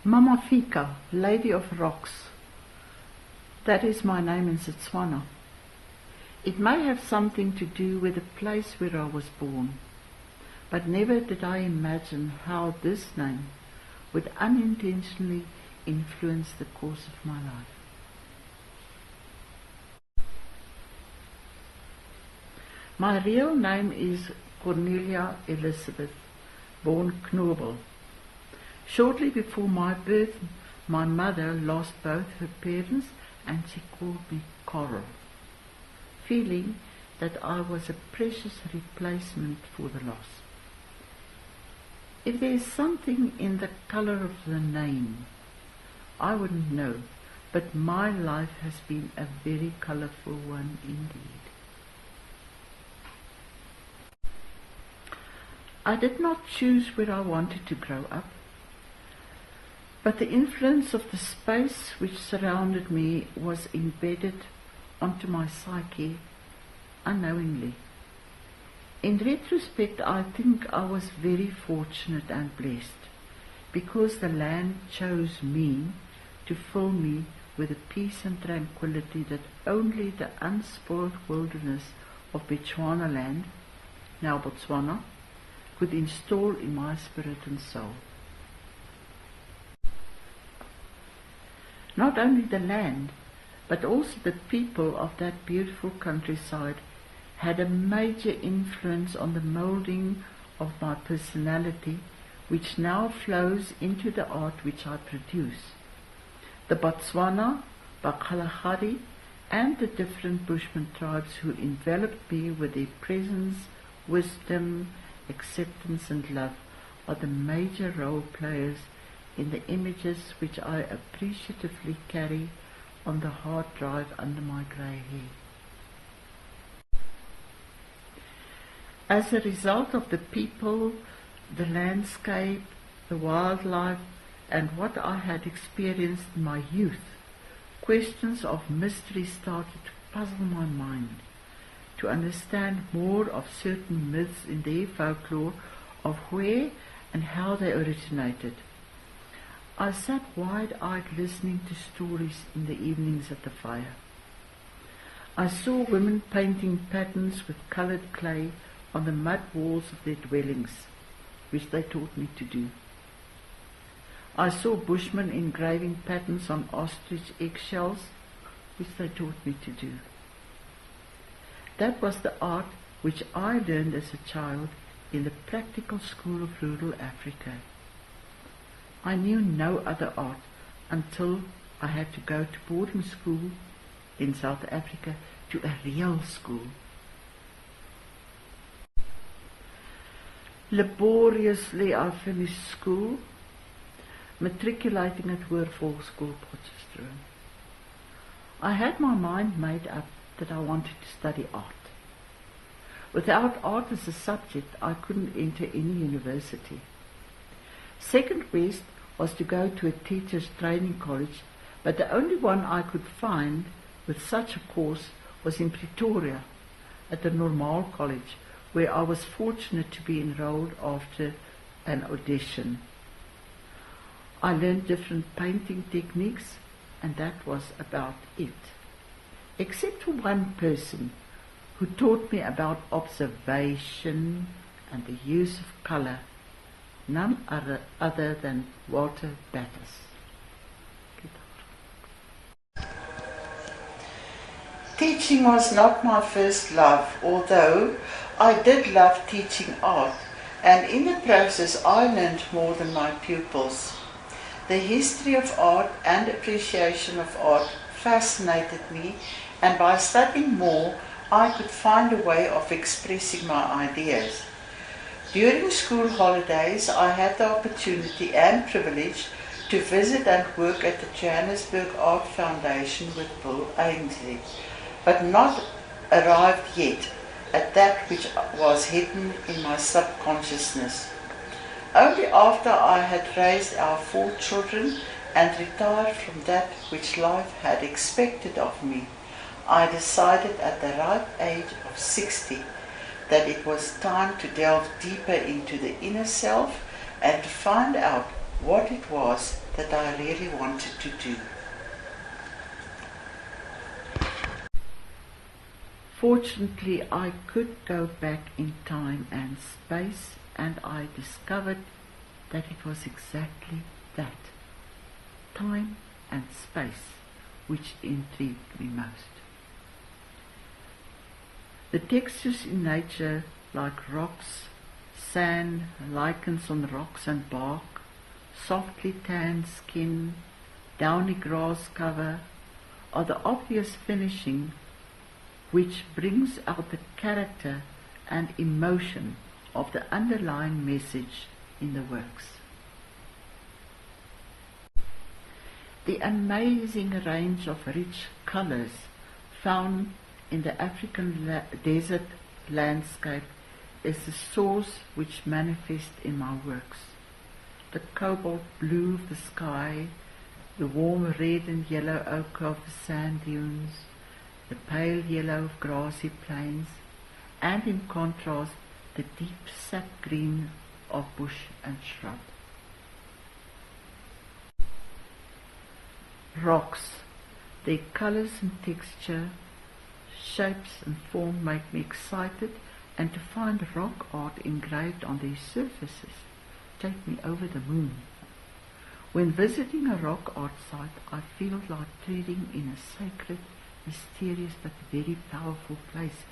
Mamafika, Lady of Rocks. That is my name in Setswana. It may have something to do with the place where I was born, but never did I imagine how this name would unintentionally influence the course of my life. My real name is Cornelia Elizabeth, born Knobel. Shortly before my birth, my mother lost both her parents and she called me Coral, feeling that I was a precious replacement for the loss. If there is something in the color of the name, I wouldn't know, but my life has been a very colorful one indeed. I did not choose where I wanted to grow up, but the influence of the space which surrounded me was embedded onto my psyche unknowingly. In retrospect, I think I was very fortunate and blessed, because the land chose me to fill me with the peace and tranquility that only the unspoiled wilderness of Bechuanaland, now Botswana, could install in my spirit and soul. Not only the land, but also the people of that beautiful countryside had a major influence on the moulding of my personality, which now flows into the art which I produce. The Botswana, Bakgalagadi, and the different Bushman tribes who enveloped me with their presence, wisdom, acceptance and love are the major role players in the images which I appreciatively carry on the hard drive under my grey hair. As a result of the people, the landscape, the wildlife, and what I had experienced in my youth, questions of mystery started to puzzle my mind, to understand more of certain myths in their folklore, of where and how they originated. I sat wide-eyed listening to stories in the evenings at the fire. I saw women painting patterns with coloured clay on the mud walls of their dwellings, which they taught me to do. I saw bushmen engraving patterns on ostrich eggshells, which they taught me to do. That was the art which I learned as a child in the practical school of rural Africa. I knew no other art until I had to go to boarding school in South Africa, to a real school. Laboriously I finished school, matriculating at Hoër Volksskool Potchefstroom. I had my mind made up that I wanted to study art. Without art as a subject, I couldn't enter any university. Second best was to go to a teacher's training college, but the only one I could find with such a course was in Pretoria, at the Normaal College, where I was fortunate to be enrolled after an audition. I learned different painting techniques, and that was about it. Except for one person who taught me about observation and the use of colour, none other than Walter Bathurst. Teaching was not my first love, although I did love teaching art, and in the process I learned more than my pupils. The history of art and appreciation of art fascinated me, and by studying more I could find a way of expressing my ideas. During school holidays I had the opportunity and privilege to visit and work at the Johannesburg Art Foundation with Bill Ainsley, but not arrived yet at that which was hidden in my subconsciousness. Only after I had raised our 4 children and retired from that which life had expected of me, I decided at the ripe age of 60 that it was time to delve deeper into the inner self and to find out what it was that I really wanted to do. Fortunately, I could go back in time and space, and I discovered that it was exactly that, time and space, which intrigued me most. The textures in nature, like rocks, sand, lichens on rocks and bark, softly tanned skin, downy grass cover, are the obvious finishing which brings out the character and emotion of the underlying message in the works. The amazing range of rich colors found in the African desert landscape is the source which manifests in my works. The cobalt blue of the sky, the warm red and yellow ochre of the sand dunes, the pale yellow of grassy plains, and in contrast the deep sap green of bush and shrub. Rocks, their colours and texture, shapes and form make me excited, and to find rock art engraved on their surfaces take me over the moon. When visiting a rock art site, I feel like treading in a sacred, mysterious but very powerful place,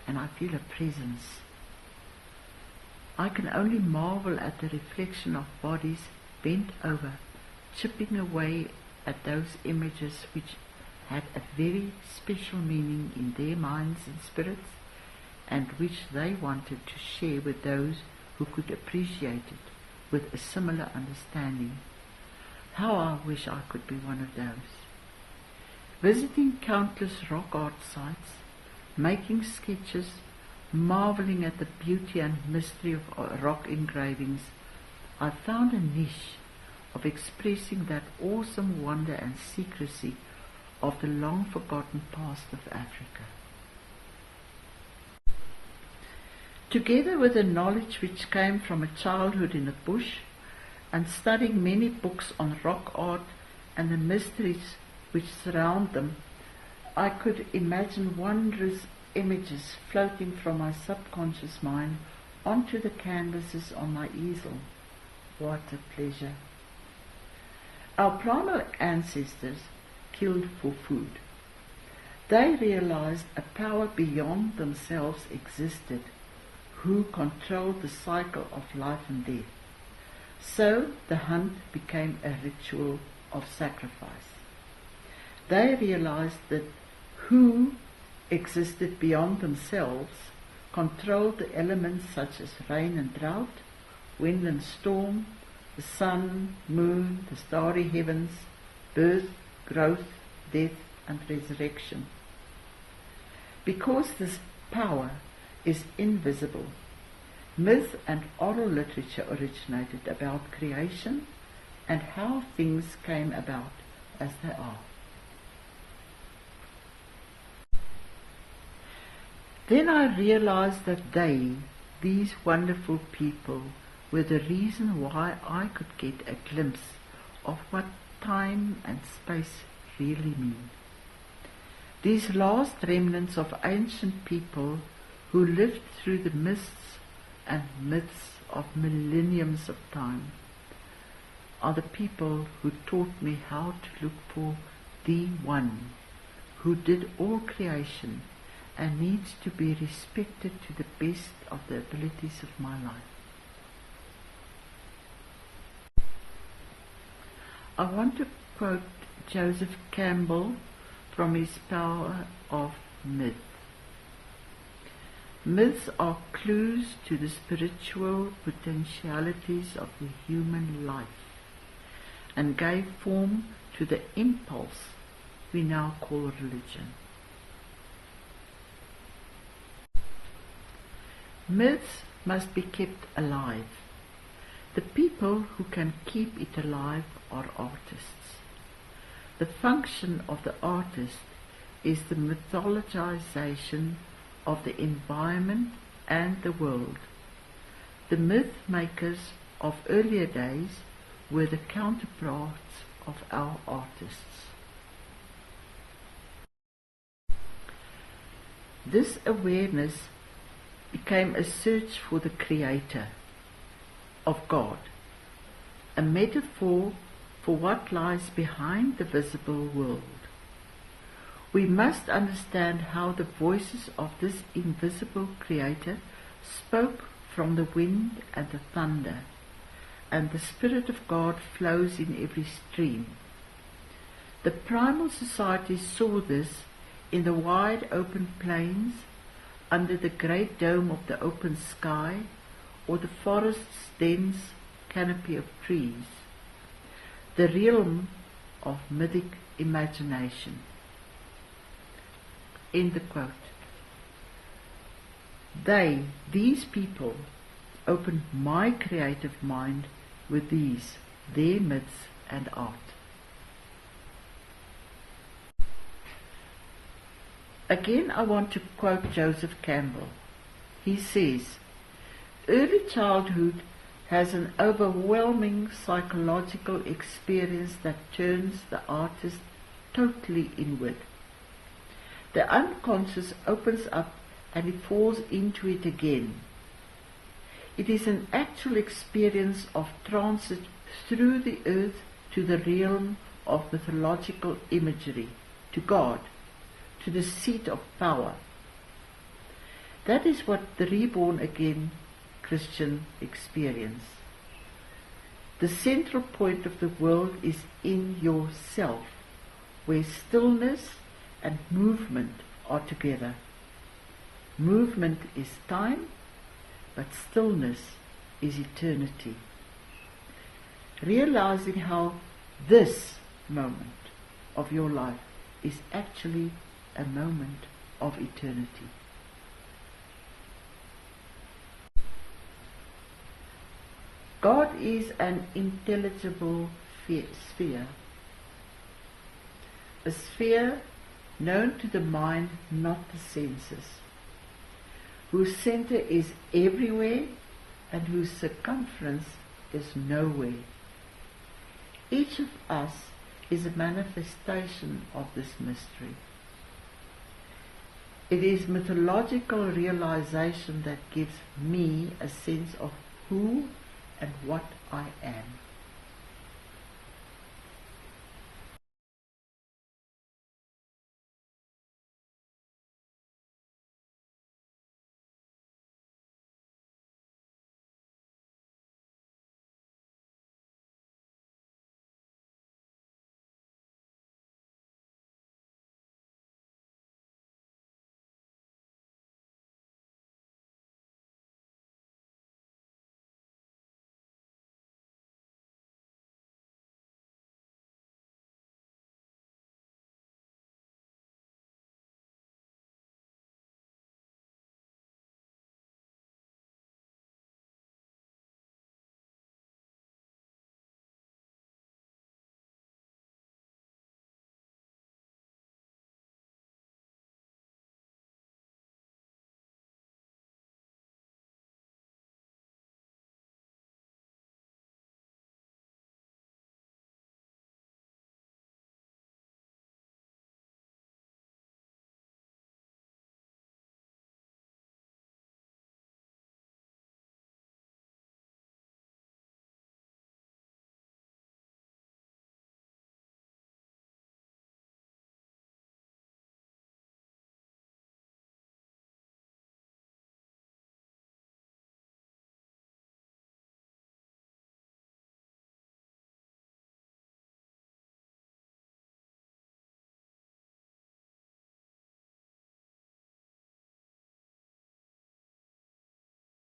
and I feel a presence. I can only marvel at the reflection of bodies bent over, chipping away at those images which had a very special meaning in their minds and spirits, and which they wanted to share with those who could appreciate it with a similar understanding. How I wish I could be one of those. Visiting countless rock art sites, making sketches, marveling at the beauty and mystery of rock engravings, I found a niche of expressing that awesome wonder and secrecy of the long-forgotten past of Africa. Together with the knowledge which came from a childhood in the bush, and studying many books on rock art and the mysteries which surround them, I could imagine wondrous images floating from my subconscious mind onto the canvases on my easel. What a pleasure! Our primal ancestors killed for food. They realized a power beyond themselves existed, who controlled the cycle of life and death. So the hunt became a ritual of sacrifice. They realized that who existed beyond themselves controlled the elements such as rain and drought, wind and storm, the sun, moon, the starry heavens, birth, growth, death, and resurrection. Because this power is invisible, myth and oral literature originated about creation and how things came about as they are. Then I realized that they, these wonderful people, were the reason why I could get a glimpse of what time and space really mean. These last remnants of ancient people who lived through the mists and myths of millenniums of time are the people who taught me how to look for the One who did all creation and needs to be respected to the best of the abilities of my life. I want to quote Joseph Campbell from his Power of Myth. Myths are clues to the spiritual potentialities of the human life and gave form to the impulse we now call religion. Myths must be kept alive. The people who can keep it alive are artists. The function of the artist is the mythologization of the environment and the world. The myth makers of earlier days were the counterparts of our artists. This awareness became a search for the Creator of God, a metaphor for what lies behind the visible world. We must understand how the voices of this invisible Creator spoke from the wind and the thunder, and the Spirit of God flows in every stream. The primal society saw this in the wide open plains, under the great dome of the open sky, or the forest's dense canopy of trees, the realm of mythic imagination. End the quote. These people, opened my creative mind with these, their myths and art. Again, I want to quote Joseph Campbell. He says, "Early childhood has an overwhelming psychological experience that turns the artist totally inward. The unconscious opens up and it falls into it again. It is an actual experience of transit through the earth to the realm of mythological imagery, to God, to the seat of power. That is what the reborn again Christian experience. The central point of the world is in yourself, where stillness and movement are together. Movement is time, but stillness is eternity. Realizing how this moment of your life is actually a moment of eternity." God is an intelligible sphere, a sphere known to the mind, not the senses, whose center is everywhere and whose circumference is nowhere. Each of us is a manifestation of this mystery. It is mythological realization that gives me a sense of who and what I am.